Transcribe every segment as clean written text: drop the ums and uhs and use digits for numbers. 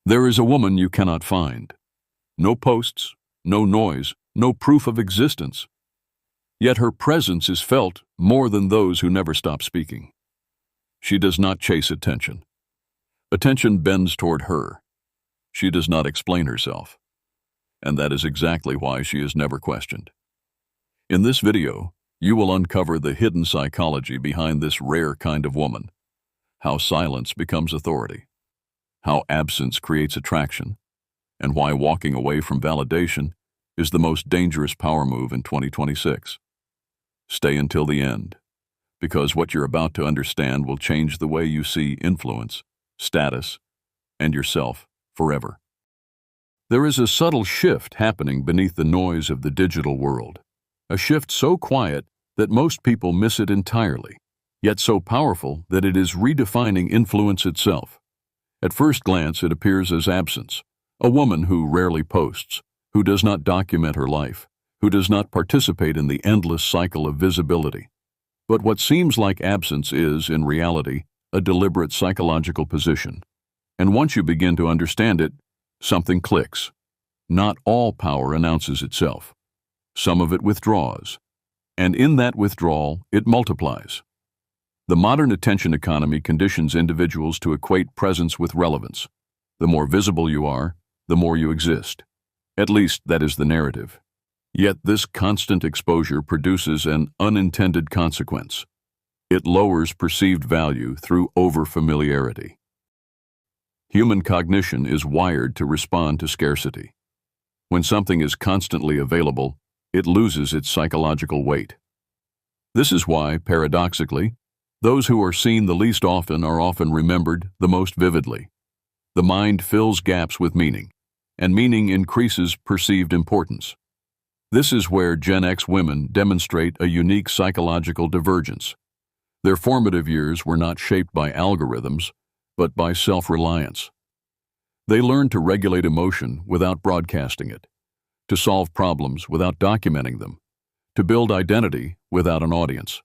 There is a woman you cannot find. No posts, no noise, no proof of existence. Yet her presence is felt more than those who never stop speaking. She does not chase attention. Attention bends toward her. She does not explain herself. And that is exactly why she is never questioned. In this video, you will uncover the hidden psychology behind this rare kind of woman, how silence becomes authority, how absence creates attraction, and why walking away from validation is the most dangerous power move in 2026. Stay until the end, because what you're about to understand will change the way you see influence, status, and yourself forever. There is a subtle shift happening beneath the noise of the digital world, a shift so quiet that most people miss it entirely, yet so powerful that it is redefining influence itself. At first glance, it appears as absence, a woman who rarely posts, who does not document her life, who does not participate in the endless cycle of visibility. But what seems like absence is, in reality, a deliberate psychological position. And once you begin to understand it, something clicks. Not all power announces itself. Some of it withdraws. And in that withdrawal, it multiplies. The modern attention economy conditions individuals to equate presence with relevance. The more visible you are, the more you exist. At least that is the narrative. Yet this constant exposure produces an unintended consequence. It lowers perceived value through overfamiliarity. Human cognition is wired to respond to scarcity. When something is constantly available, it loses its psychological weight. This is why, paradoxically, those who are seen the least often are often remembered the most vividly. The mind fills gaps with meaning, and meaning increases perceived importance. This is where Gen X women demonstrate a unique psychological divergence. Their formative years were not shaped by algorithms, but by self-reliance. They learned to regulate emotion without broadcasting it, to solve problems without documenting them, to build identity without an audience.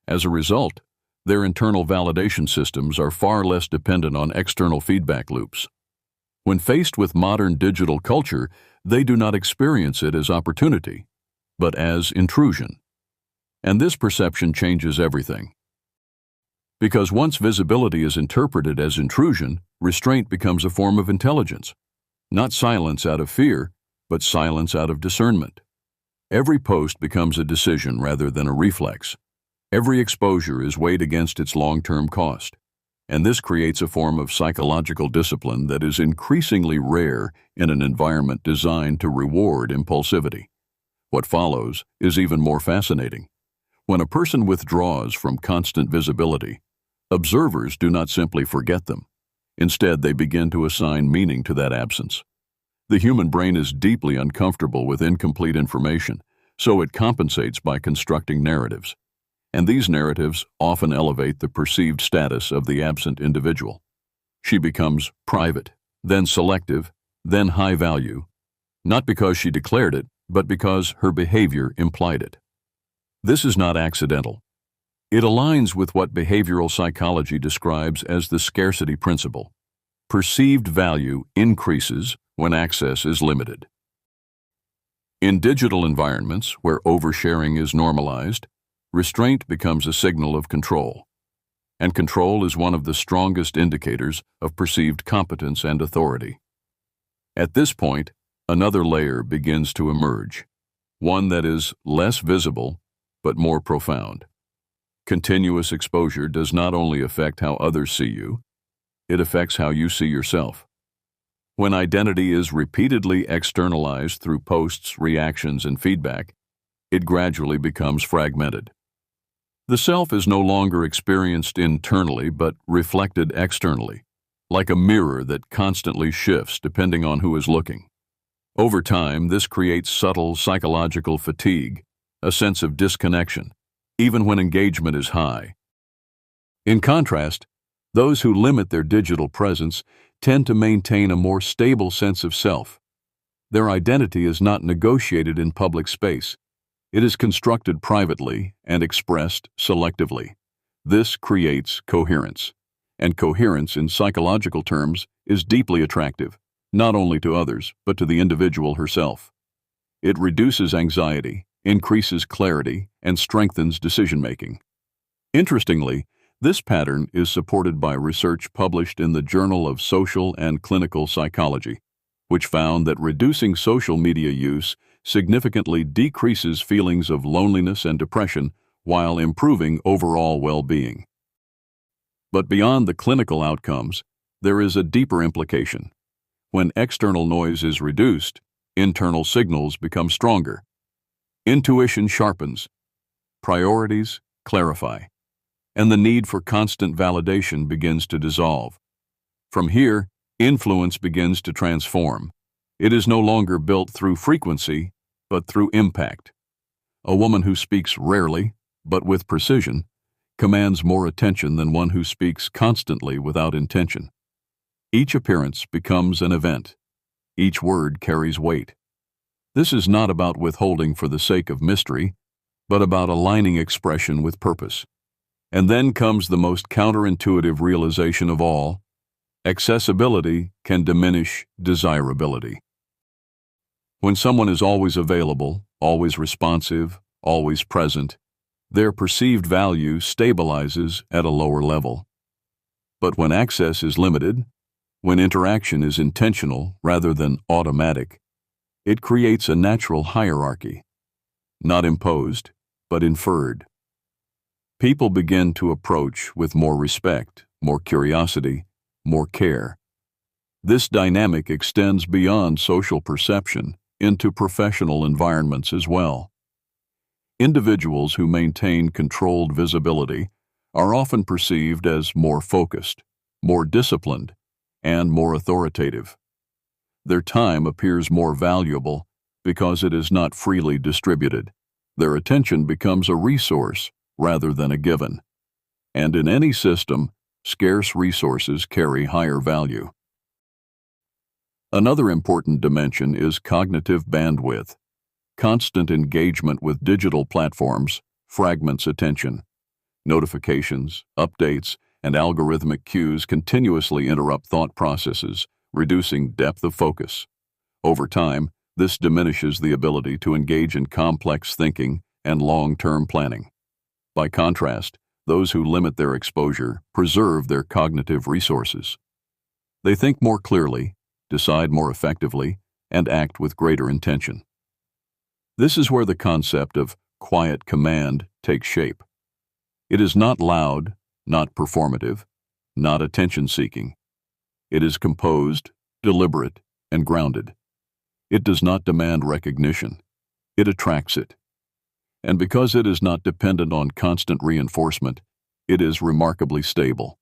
As a result, their internal validation systems are far less dependent on external feedback loops. When faced with modern digital culture, they do not experience it as opportunity, but as intrusion. And this perception changes everything. Because once visibility is interpreted as intrusion, restraint becomes a form of intelligence. Not silence out of fear, but silence out of discernment. Every post becomes a decision rather than a reflex. Every exposure is weighed against its long-term cost. And this creates a form of psychological discipline that is increasingly rare in an environment designed to reward impulsivity. What follows is even more fascinating. When a person withdraws from constant visibility, observers do not simply forget them. Instead, they begin to assign meaning to that absence. The human brain is deeply uncomfortable with incomplete information, so it compensates by constructing narratives. And these narratives often elevate the perceived status of the absent individual. She becomes private, then selective, then high value, not because she declared it, but because her behavior implied it. This is not accidental. It aligns with what behavioral psychology describes as the scarcity principle. Perceived value increases when access is limited. In digital environments where oversharing is normalized, restraint becomes a signal of control. And control is one of the strongest indicators of perceived competence and authority. At this point, another layer begins to emerge, one that is less visible, but more profound. Continuous exposure does not only affect how others see you, it affects how you see yourself. When identity is repeatedly externalized through posts, reactions, and feedback, it gradually becomes fragmented. The self is no longer experienced internally but reflected externally, like a mirror that constantly shifts depending on who is looking. Over time, this creates subtle psychological fatigue, a sense of disconnection, even when engagement is high. In contrast, those who limit their digital presence tend to maintain a more stable sense of self. Their identity is not negotiated in public space. It is constructed privately and expressed selectively. This creates coherence. And coherence in psychological terms is deeply attractive, not only to others, but to the individual herself. It reduces anxiety, increases clarity, and strengthens decision-making. Interestingly, this pattern is supported by research published in the Journal of Social and Clinical Psychology, which found that reducing social media use significantly decreases feelings of loneliness and depression while improving overall well-being. But beyond the clinical outcomes, there is a deeper implication. When external noise is reduced, internal signals become stronger. Intuition sharpens, priorities clarify, and the need for constant validation begins to dissolve. From here, influence begins to transform. It is no longer built through frequency, but through impact. A woman who speaks rarely, but with precision, commands more attention than one who speaks constantly without intention. Each appearance becomes an event. Each word carries weight. This is not about withholding for the sake of mystery, but about aligning expression with purpose. And then comes the most counterintuitive realization of all: accessibility can diminish desirability. When someone is always available, always responsive, always present, their perceived value stabilizes at a lower level. But when access is limited, when interaction is intentional rather than automatic, it creates a natural hierarchy, not imposed, but inferred. People begin to approach with more respect, more curiosity, more care. This dynamic extends beyond social perception into professional environments as well. Individuals who maintain controlled visibility are often perceived as more focused, more disciplined, and more authoritative. Their time appears more valuable because it is not freely distributed. Their attention becomes a resource rather than a given. And in any system, scarce resources carry higher value. Another important dimension is cognitive bandwidth. Constant engagement with digital platforms fragments attention. Notifications, updates, and algorithmic cues continuously interrupt thought processes, reducing depth of focus. Over time, this diminishes the ability to engage in complex thinking and long-term planning. By contrast, those who limit their exposure preserve their cognitive resources. They think more clearly, decide more effectively, and act with greater intention. This is where the concept of quiet command takes shape. It is not loud, not performative, not attention-seeking. It is composed, deliberate, and grounded. It does not demand recognition. It attracts it. And because it is not dependent on constant reinforcement, it is remarkably stable.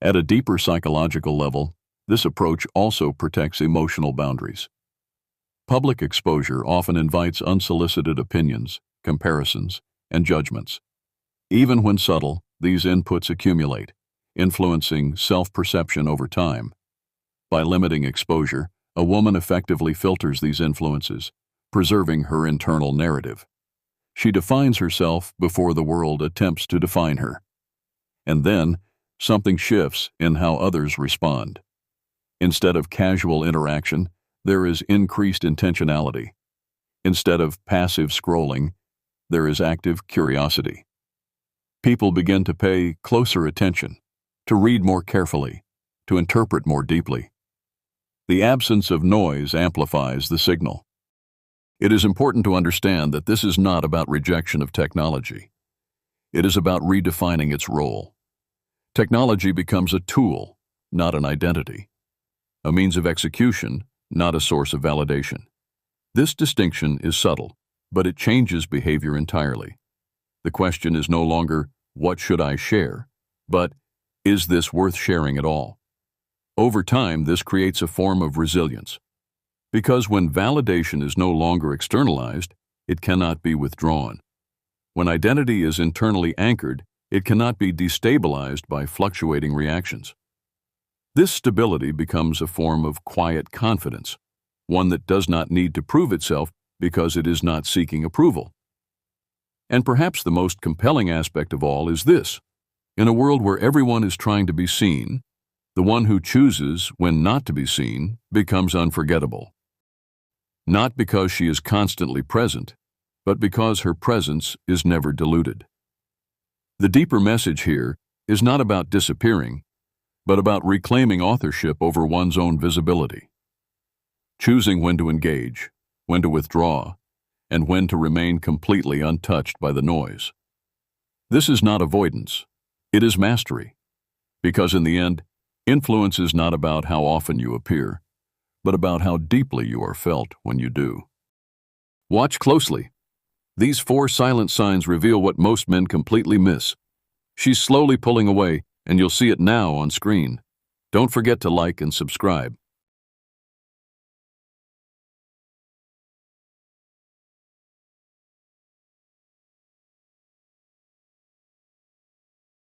At a deeper psychological level, this approach also protects emotional boundaries. Public exposure often invites unsolicited opinions, comparisons, and judgments. Even when subtle, these inputs accumulate, influencing self-perception over time. By limiting exposure, a woman effectively filters these influences, preserving her internal narrative. She defines herself before the world attempts to define her. And then, something shifts in how others respond. Instead of casual interaction, there is increased intentionality. Instead of passive scrolling, there is active curiosity. People begin to pay closer attention, to read more carefully, to interpret more deeply. The absence of noise amplifies the signal. It is important to understand that this is not about rejection of technology. It is about redefining its role. Technology becomes a tool, not an identity. A means of execution, not a source of validation. This distinction is subtle, but it changes behavior entirely. The question is no longer, what should I share? But, is this worth sharing at all? Over time, this creates a form of resilience. Because when validation is no longer externalized, it cannot be withdrawn. When identity is internally anchored, it cannot be destabilized by fluctuating reactions. This stability becomes a form of quiet confidence, one that does not need to prove itself because it is not seeking approval. And perhaps the most compelling aspect of all is this: In a world where everyone is trying to be seen, the one who chooses when not to be seen becomes unforgettable. Not because she is constantly present, but because her presence is never diluted. The deeper message here is not about disappearing, but about reclaiming authorship over one's own visibility. Choosing when to engage, when to withdraw, and when to remain completely untouched by the noise. This is not avoidance, it is mastery, because in the end, influence is not about how often you appear, but about how deeply you are felt when you do. Watch closely. These 4 silent signs reveal what most men completely miss. She's slowly pulling away, and you'll see it now on screen. Don't forget to like and subscribe.